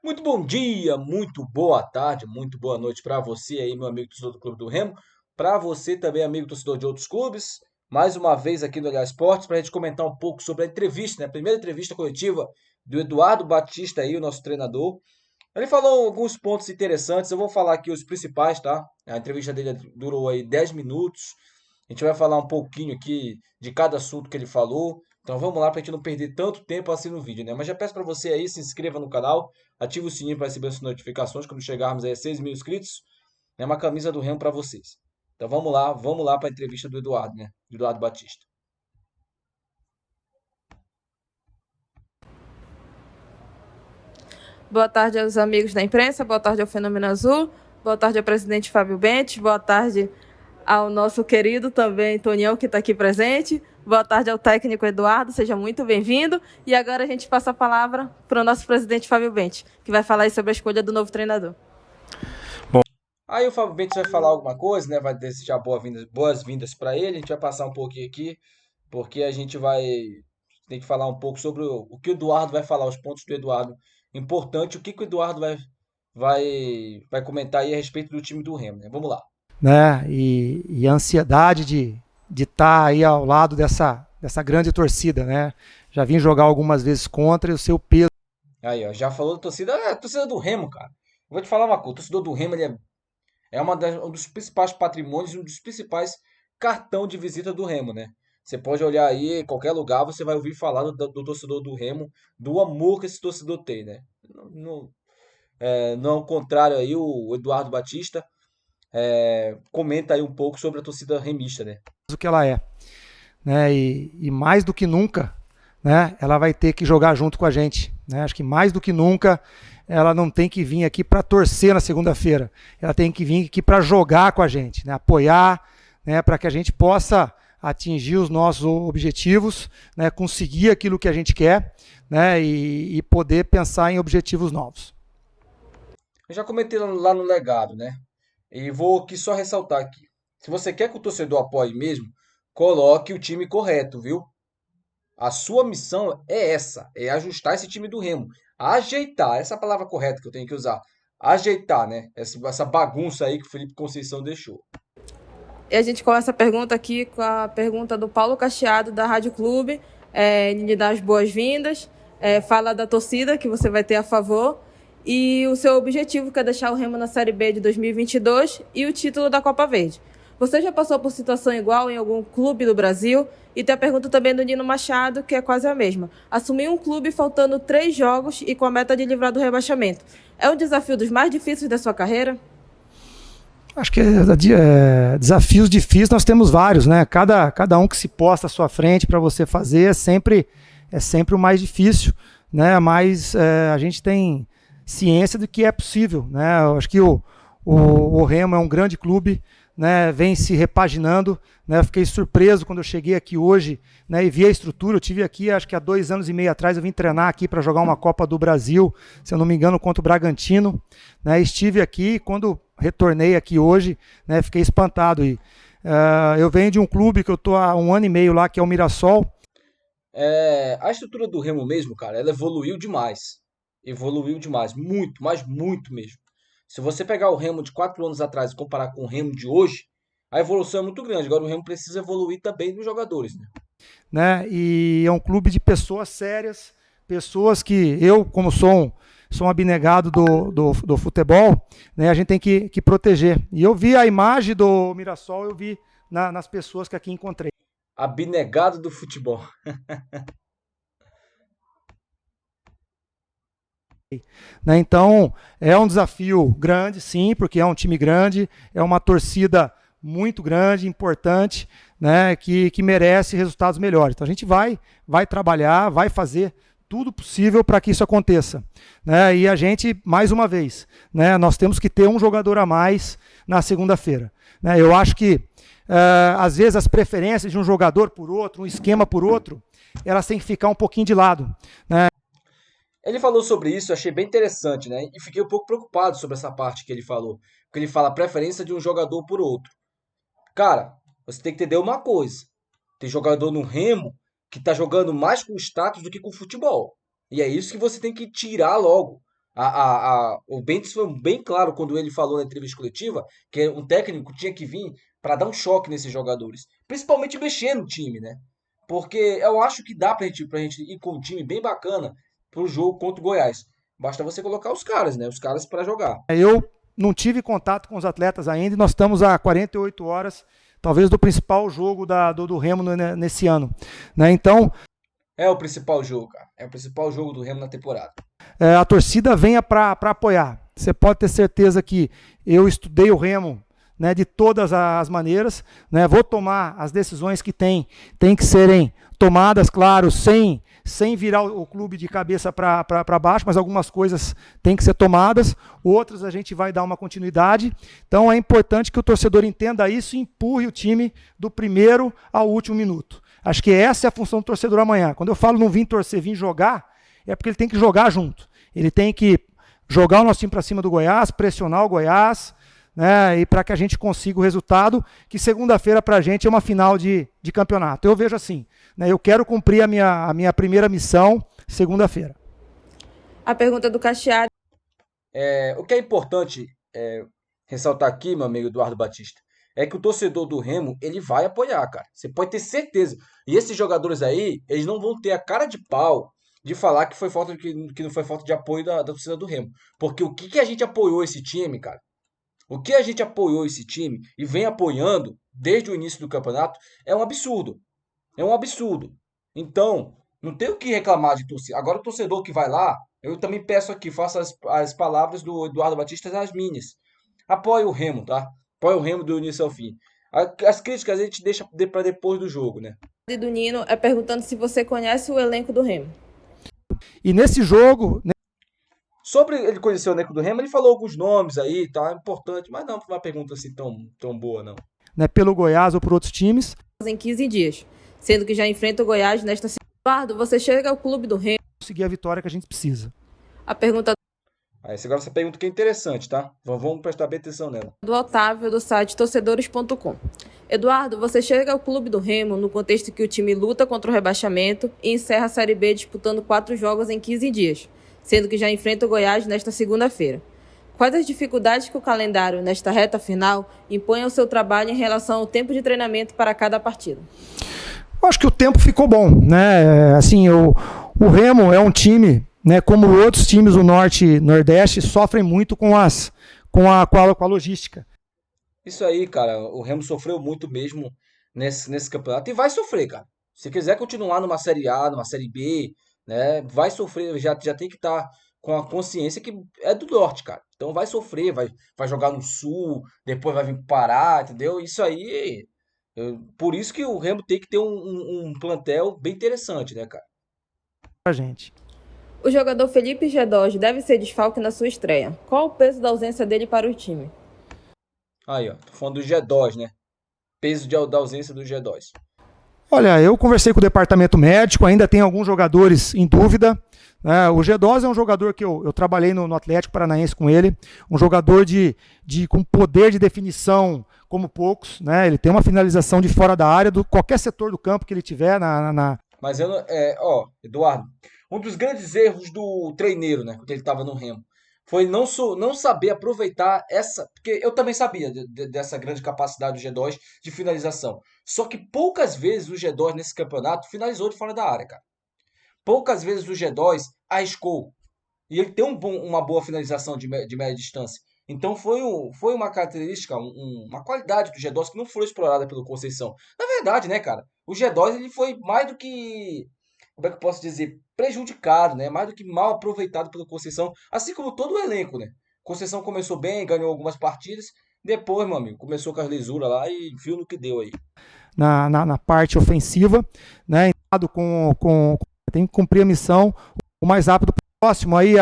Muito bom dia, muito boa tarde, muito boa noite para você aí, meu amigo torcedor do Clube do Remo. Para você também, amigo torcedor de outros clubes. Mais uma vez aqui no Olhar Esportes para a gente comentar um pouco sobre a entrevista, né? A primeira entrevista coletiva do Eduardo Batista aí, o nosso treinador. Ele falou alguns pontos interessantes, eu vou falar aqui os principais, tá? A entrevista dele durou aí 10 minutos. A gente vai falar um pouquinho aqui de cada assunto que ele falou. Então vamos lá para a gente não perder tanto tempo assim no vídeo, né? Mas já peço para você aí, se inscreva no canal, ative o sininho para receber as notificações quando chegarmos aí a 6 mil inscritos. É uma camisa do Remo para vocês. Então vamos lá para a entrevista do Eduardo, né? Do Eduardo Batista. Boa tarde aos amigos da imprensa, boa tarde ao Fenômeno Azul, boa tarde ao presidente Fábio Bentes, boa tarde ao nosso querido também Tonião, que está aqui presente, boa tarde ao técnico Eduardo, seja muito bem-vindo. E agora a gente passa a palavra para o nosso presidente Fábio Bentes, que vai falar aí sobre a escolha do novo treinador. Aí o Fábio Bentes vai falar alguma coisa, né? Vai desejar boas-vindas para ele. A gente vai passar um pouquinho aqui, porque a gente vai tem que falar um pouco sobre o que o Eduardo vai falar, os pontos do Eduardo importante, o que o Eduardo vai comentar aí a respeito do time do Remo, né? Vamos lá. Né? E a ansiedade de estar aí ao lado dessa grande torcida, né? Já vim jogar algumas vezes contra e o seu peso. Aí, ó, já falou da torcida, a torcida do Remo, cara. Eu vou te falar uma coisa, o torcedor do Remo é um dos principais patrimônios, um dos principais cartão de visita do Remo, né? Você pode olhar aí, em qualquer lugar, você vai ouvir falar do torcedor do Remo, do amor que esse torcedor tem, né? Não ao contrário aí, o Eduardo Batista comenta aí um pouco sobre a torcida remista, né? O que ela é, né? E mais do que nunca, né? Ela vai ter que jogar junto com a gente, né? Acho que mais do que nunca ela não tem que vir aqui para torcer na segunda-feira, ela tem que vir aqui para jogar com a gente, né? Apoiar, né? Para que a gente possa atingir os nossos objetivos, né? Conseguir aquilo que a gente quer, né? E poder pensar em objetivos novos. Eu já comentei lá no legado, né? E vou aqui só ressaltar aqui. Se você quer que o torcedor apoie mesmo, coloque o time correto, viu? A sua missão é essa, é ajustar esse time do Remo, ajeitar, essa é a palavra correta que eu tenho que usar, ajeitar, né? Essa bagunça aí que o Felipe Conceição deixou. E a gente começa a pergunta aqui com a pergunta do Paulo Cacheado, da Rádio Clube. Ele lhe dá as boas-vindas, fala da torcida que você vai ter a favor e o seu objetivo, que é deixar o Remo na Série B de 2022 e o título da Copa Verde. Você já passou por situação igual em algum clube do Brasil? E tem a pergunta também do Nino Machado, que é quase a mesma. Assumir um clube faltando 3 jogos e com a meta de livrar do rebaixamento. É um desafio dos mais difíceis da sua carreira? Acho que desafios difíceis nós temos vários, né? Cada um que se posta à sua frente para você fazer é sempre o mais difícil, né? Mas a gente tem ciência de que é possível, né? Eu acho que o Remo é um grande clube, né? Vem se repaginando, né? Eu fiquei surpreso quando eu cheguei aqui hoje, né? E vi a estrutura. Eu tive aqui, acho que há 2 anos e meio atrás, eu vim treinar aqui para jogar uma Copa do Brasil, se eu não me engano, contra o Bragantino, né? Estive aqui, quando retornei aqui hoje, né? Fiquei espantado. Eu venho de um clube que eu estou há 1 ano e meio lá, que é o Mirassol. A estrutura do Remo mesmo, cara, ela evoluiu demais. Evoluiu demais, muito, mas muito mesmo. Se você pegar o Remo de 4 anos atrás e comparar com o Remo de hoje, a evolução é muito grande. Agora o Remo precisa evoluir também nos jogadores, né? Né? E é um clube de pessoas sérias, pessoas que eu, como sou um abnegado do futebol, né? A gente tem que proteger. E eu vi a imagem do Mirassol, eu vi nas pessoas que aqui encontrei. Abnegado do futebol. Né? Então, é um desafio grande, sim, porque é um time grande, é uma torcida muito grande, importante, né, que merece resultados melhores. Então, a gente vai trabalhar, vai fazer tudo possível para que isso aconteça. Né? E a gente, mais uma vez, né, nós temos que ter um jogador a mais na segunda-feira. Né? Eu acho que, às vezes, as preferências de um jogador por outro, um esquema por outro, elas têm que ficar um pouquinho de lado. Né? Ele falou sobre isso, eu achei bem interessante, né? E fiquei um pouco preocupado sobre essa parte que ele falou. Porque ele fala a preferência de um jogador por outro. Cara, você tem que entender uma coisa. Tem jogador no Remo que tá jogando mais com o status do que com o futebol. E é isso que você tem que tirar logo. O Benítez foi bem claro quando ele falou na entrevista coletiva que um técnico tinha que vir para dar um choque nesses jogadores, principalmente mexer no time, né? Porque eu acho que dá pra gente ir com um time bem bacana pro jogo contra o Goiás. Basta você colocar os caras, né? Os caras para jogar. Eu não tive contato com os atletas ainda e nós estamos há 48 horas, talvez, do principal jogo do Remo nesse ano, né? Então, é o principal jogo, cara. É o principal jogo do Remo na temporada. A torcida venha para apoiar. Você pode ter certeza que eu estudei o Remo, né, de todas as maneiras, né? Vou tomar as decisões que tem que serem tomadas, claro, sem virar o clube de cabeça para baixo, mas algumas coisas têm que ser tomadas, outras a gente vai dar uma continuidade. Então é importante que o torcedor entenda isso e empurre o time do primeiro ao último minuto. Acho que essa é a função do torcedor amanhã. Quando eu falo não vim torcer, vim jogar, é porque ele tem que jogar junto. Ele tem que jogar o nosso time para cima do Goiás, pressionar o Goiás, né, e para que a gente consiga o resultado, que segunda-feira para a gente é uma final de campeonato. Eu vejo assim, né, eu quero cumprir a minha primeira missão segunda-feira. A pergunta do Cacheado. O que é importante ressaltar aqui, meu amigo Eduardo Batista, é que o torcedor do Remo, ele vai apoiar, cara. Você pode ter certeza. E esses jogadores aí, eles não vão ter a cara de pau de falar que não foi falta de apoio da torcida do Remo. Porque o que a gente apoiou esse time, cara? O que a gente apoiou esse time e vem apoiando desde o início do campeonato é um absurdo. É um absurdo. Então, não tem o que reclamar de torcida. Agora, o torcedor que vai lá, eu também peço aqui, faça as palavras do Eduardo Batista as minhas. Apoie o Remo, tá? Apoie o Remo do início ao fim. As críticas a gente deixa para depois do jogo, né? Do Nino é perguntando se você conhece o elenco do Remo. E nesse jogo... Sobre ele conhecer o elenco do Remo, ele falou alguns nomes aí, tá? Importante, mas não foi uma pergunta assim tão boa, não. Né, pelo Goiás ou por outros times. Em 15 dias, sendo que já enfrenta o Goiás nesta semana. Eduardo, você chega ao clube do Remo. Conseguir a vitória que a gente precisa. A pergunta agora essa pergunta que é interessante, tá? Vamos prestar bem atenção nela. Do Otávio, do site torcedores.com. Eduardo, você chega ao clube do Remo no contexto que o time luta contra o rebaixamento e encerra a Série B disputando 4 jogos em 15 dias, sendo que já enfrenta o Goiás nesta segunda-feira. Quais as dificuldades que o calendário, nesta reta final, impõe ao seu trabalho em relação ao tempo de treinamento para cada partida? Eu acho que o tempo ficou bom, né? Assim, o Remo é um time, né, como outros times do Norte e Nordeste, sofrem muito com a logística. Isso aí, cara, o Remo sofreu muito mesmo nesse campeonato e vai sofrer, cara. Se quiser continuar numa Série A, numa Série B, né, vai sofrer, já tem que estar com a consciência que é do Norte, cara. Então vai sofrer, vai jogar no Sul, depois vai vir pro Pará, entendeu? Isso aí, por isso que o Remo tem que ter um plantel bem interessante, né, cara? Pra gente. O jogador Felipe Gedós deve ser desfalque na sua estreia. Qual o peso da ausência dele para o time? Aí, ó, tô falando do Gedós, né? Peso da ausência do Gedós. Olha, eu conversei com o departamento médico, ainda tem alguns jogadores em dúvida. Né? O Gedós é um jogador que eu trabalhei no Atlético Paranaense com ele, um jogador com poder de definição como poucos, né? Ele tem uma finalização de fora da área, qualquer setor do campo que ele tiver Mas Eduardo, um dos grandes erros do treineiro, né, quando ele estava no Remo, foi não saber aproveitar porque eu também sabia dessa grande capacidade do G2 de finalização. Só que poucas vezes o G2 nesse campeonato finalizou de fora da área, cara. Poucas vezes o G2 arriscou. E ele tem uma boa finalização de média distância. Então foi uma característica, uma qualidade do G2 que não foi explorada pelo Conceição. Na verdade, né, cara, o G2 ele foi mais do que, como é que eu posso dizer, prejudicado, né? Mais do que mal aproveitado pelo Conceição, assim como todo o elenco, né? Conceição começou bem, ganhou algumas partidas, depois, meu amigo, começou com a lisura lá e viu no que deu aí. Na parte ofensiva, né? Tem que cumprir a missão o mais rápido próximo aí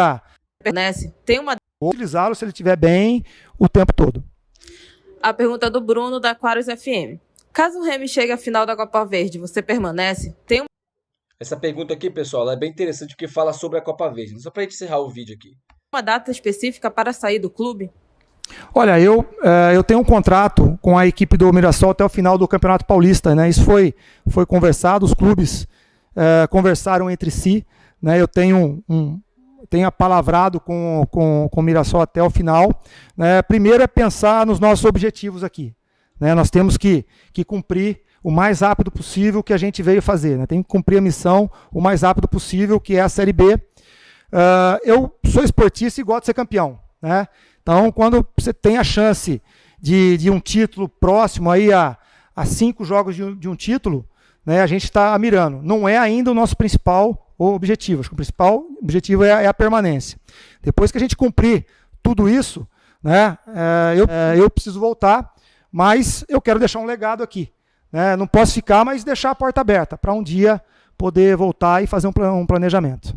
utilizá-lo se ele estiver bem o tempo todo. A pergunta do Bruno da Aquarius FM. Caso o Remo chegue à final da Copa Verde, você permanece? Essa pergunta aqui, pessoal, ela é bem interessante porque fala sobre a Copa Verde. Só para a gente encerrar o vídeo aqui. Uma data específica para sair do clube? Olha, eu tenho um contrato com a equipe do Mirassol até o final do Campeonato Paulista, né? Isso foi conversado, os clubes conversaram entre si, né? Eu tenho tenho apalavrado com o Mirassol até o final. Né? Primeiro é pensar nos nossos objetivos aqui. Né? Nós temos que cumprir o mais rápido possível o que a gente veio fazer. Né? Tem que cumprir a missão o mais rápido possível, que é a Série B. Eu sou esportista e gosto de ser campeão. Né? Então, quando você tem a chance de um título próximo aí a 5 jogos de um título, né, a gente está mirando. Não é ainda o nosso principal objetivo. Acho que o principal objetivo é a permanência. Depois que a gente cumprir tudo isso, né, eu preciso voltar, mas eu quero deixar um legado aqui. Né? Não posso ficar, mas deixar a porta aberta para um dia poder voltar e fazer um planejamento.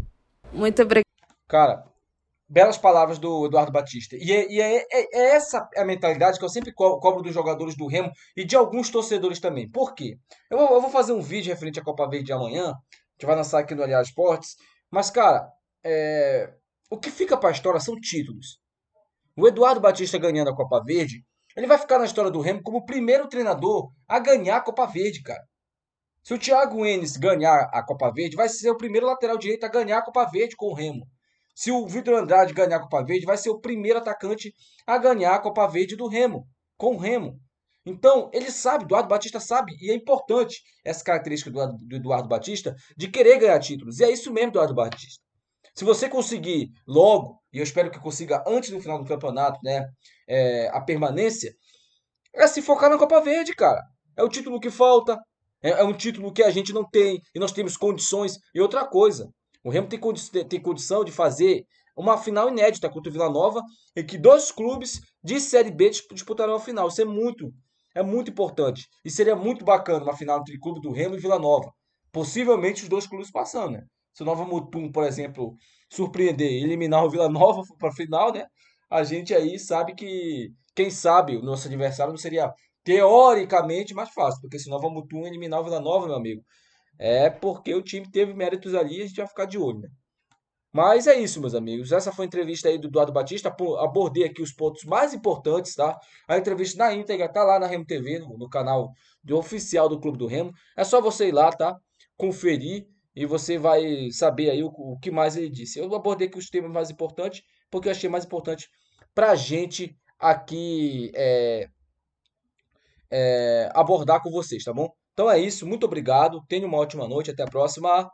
Muito obrigada. Cara, belas palavras do Eduardo Batista. E essa a mentalidade que eu sempre cobro dos jogadores do Remo e de alguns torcedores também. Por quê? Eu vou fazer um vídeo referente à Copa Verde amanhã, que vai lançar aqui no Aliás Esportes. Mas, cara, o que fica para a história são títulos. O Eduardo Batista ganhando a Copa Verde, ele vai ficar na história do Remo como o primeiro treinador a ganhar a Copa Verde, cara. Se o Thiago Enes ganhar a Copa Verde, vai ser o primeiro lateral direito a ganhar a Copa Verde com o Remo. Se o Vitor Andrade ganhar a Copa Verde, vai ser o primeiro atacante a ganhar a Copa Verde do Remo, com o Remo. Então, ele sabe, Eduardo Batista sabe, e é importante essa característica do Eduardo Batista de querer ganhar títulos. E é isso mesmo, Eduardo Batista. Se você conseguir logo, e eu espero que consiga antes do final do campeonato, né, a permanência, é se focar na Copa Verde, cara. É o título que falta, é um título que a gente não tem, e nós temos condições. E outra coisa, o Remo tem condição de fazer uma final inédita contra o Vila Nova, em que 2 clubes de Série B disputarão a final. Isso é muito importante. E seria muito bacana uma final entre Clube do Remo e Vila Nova. Possivelmente os 2 clubes passando, né? Se o Nova Mutum, por exemplo, surpreender e eliminar o Vila Nova para a final, né? A gente aí sabe que, quem sabe, o nosso adversário não seria teoricamente mais fácil. Porque se o Nova Mutum eliminar o Vila Nova, meu amigo, é porque o time teve méritos ali e a gente vai ficar de olho, né? Mas é isso, meus amigos. Essa foi a entrevista aí do Eduardo Batista. Abordei aqui os pontos mais importantes, tá? A entrevista na íntegra tá lá na Remo TV, no canal oficial do Clube do Remo. É só você ir lá, tá? Conferir e você vai saber aí o que mais ele disse. Eu abordei aqui os temas mais importantes, porque eu achei mais importante pra gente aqui abordar com vocês, tá bom? Então é isso. Muito obrigado. Tenha uma ótima noite. Até a próxima.